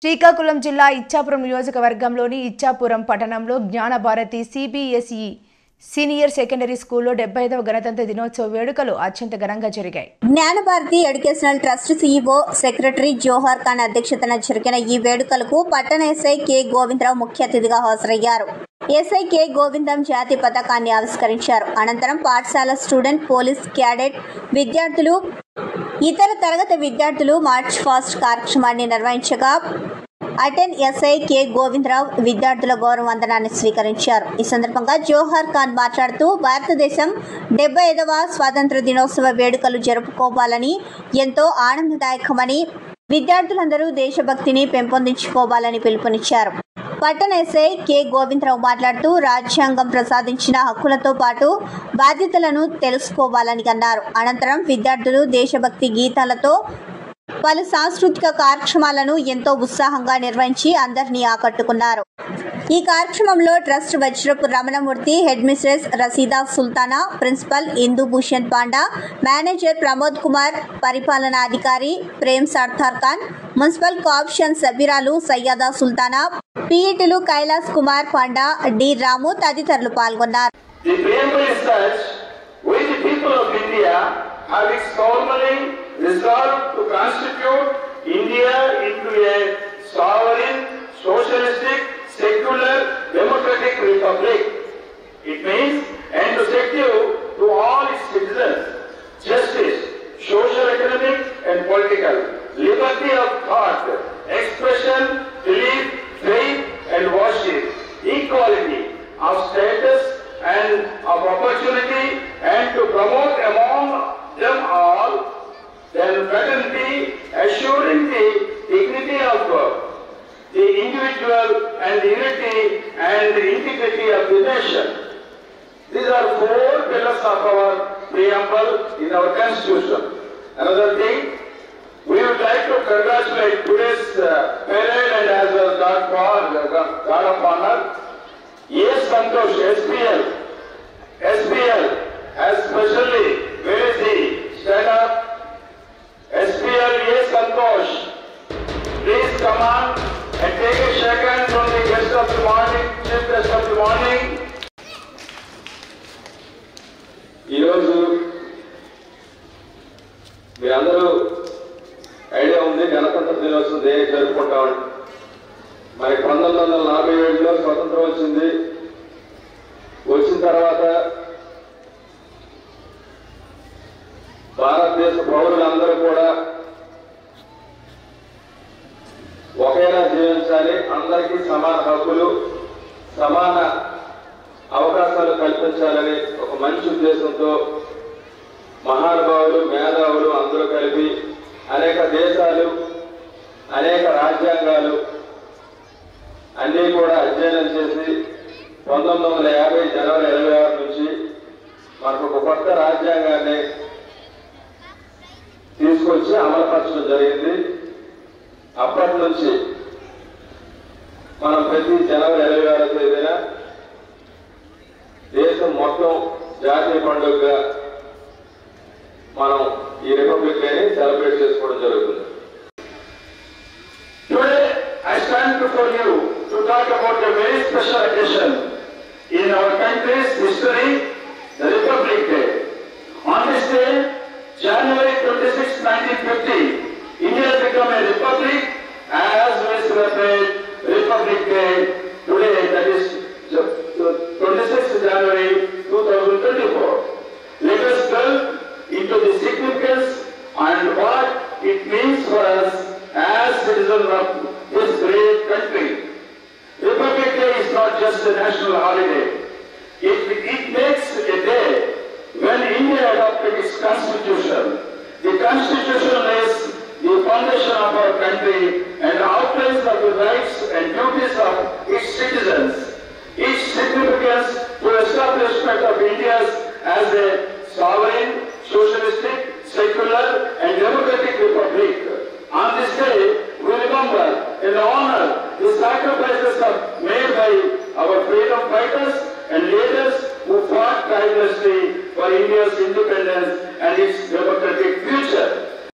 శ్రీకాకుళం జిల్లా ఇచ్చాపురం నియోజకవర్గంలోని ఇచ్చాపురం పట్టణంలో జ్ఞానభారతి సిబిఎస్ఈ సీనియర్ సెకండరీ స్కూల్లో 75వ గణతంత్ర దినోత్సవ వేడుకలు అత్యంత ఘనంగా జరిగాయి. Jnanabharati educational trust CEO secretary Johar Khan అధ్యక్షతన జరిగిన ఈ వేడుకలకు పట్టణ ఎస్ఐ కె గోవిందరావు ముఖ్య అతిథిగా హాజరయ్యారు. ఎస్ఐ కె గోవిందం జాతీయ పతాకాన్ని ఆవిష్కరించారు. అనంతరం పాఠశాల స్టూడెంట్, పోలీస్ క్యాడెట్ విద్యార్థులు, ఇతర తరగతి విద్యార్థులు మార్చ్ ఫాస్ట్ కార్యక్రమాన్ని నిర్వహించగా అటెన్ ఎస్ఐ కె గోవిందరావు విద్యార్థుల గౌరవ వందనాన్ని స్వీకరించారు. ఈ సందర్భంగా జోహార్ ఖాన్ మాట్లాడుతూ భారతదేశం 75వ స్వాతంత్ర దినోత్సవ వేడుకలు జరుపుకోవాలని, ఎంతో ఆనందదాయకమని, విద్యార్థులందరూ దేశభక్తిని పెంపొందించుకోవాలని పిలుపునిచ్చారు. పట్టణ ఎస్ఐ కె గోవిందరావు మాట్లాడుతూ రాజ్యాంగం ప్రసాదించిన హక్కులతో పాటు బాధ్యతలను తెలుసుకోవాలని అన్నారు. అనంతరం విద్యార్థులు దేశభక్తి గీతాలతో పలు సాంస్కృతిక కార్యక్రమాలను ఎంతో ఉత్సాహంగా నిర్వహించి అందరినీ ఆకట్టుకున్నారు. ఈ కార్యక్రమంలో trust Vajrapu Ramanamurthy, head mistress Rasheeda Sultana, principal Indubhushan Panda, manager Pramod Kumar, పరిపాలనా అధికారి ప్రేమ్ సర్దార్ ఖాన్, మున్సిపల్ కోఆప్షన్ సభ్యురాలు సయ్యదా సుల్తానా, పిఈటీలు కైలాస్ కుమార్ పాండా, డి రాము తదితరులు పాల్గొన్నారు. Resolved to constitute India into a sovereign, socialistic, secular, democratic republic. It means and to secure to all its citizens justice, social, economic and political, liberty of thought, expression, belief, faith and worship, equality of status and of opportunity, and to promote among them all then fraternity, assuring the dignity of the individual and the unity and the integrity of the nation. These are 4 pillars of our preamble in our constitution. Another thing, we would like to congratulate today's parade and as well God of honor, yes Santosh, SPL has specially where is he? Stand up. SPL yes Santosh, please come on and take a second from the guest of the morning, chief guest of the morning. ఈరోజు మీరందరూ idea ఉంది గణతంత్ర దినోత్సవం దేనికి జరుపుకుంటామని. మరి 1947లో స్వతంత్రం వచ్చింది. వచ్చిన తర్వాత భారతదేశ పౌరులందరూ కూడా ఒకేలా జీవించాలి, అందరికీ సమాన హక్కులు, సమాన అవకాశాలు కల్పించాలని ఒక మంచి ఉద్దేశంతో మహానుభావులు, మేధావులు అందరూ కలిపి అనేక దేశాలు, అనేక రాజ్యాంగాలు అన్నీ కూడా అధ్యయనం చేసి 1950 జనవరి 26 నుంచి మనకు ఒక కొత్త రాజ్యాంగాన్ని తీసుకొచ్చి అమలుపరచడం జరిగింది. అప్పటి నుంచి మనం ప్రతి జనవరి 26వ తేదీన దేశం మొత్తం జాతీయ పండుగగా మనం ఈ రిపబ్లిక్ డే ని సెలబ్రేట్ చేసుకోవడం జరుగుతుంది. Today I stand before you to talk about a very special occasion in our country's history, the Republic Day. On this day, January 26, 1950, India became a republic as we celebrate Republic Day today, that is 26th January 2024. Let us delve into the significance and what it means for us as citizens of this great country. Republic Day is not just a national holiday. It makes a day when India adopted its constitution. The constitution lays the foundation of our country and outlines of the rights and duties of its citizens. Its significance to establishment of India as a sovereign, socialistic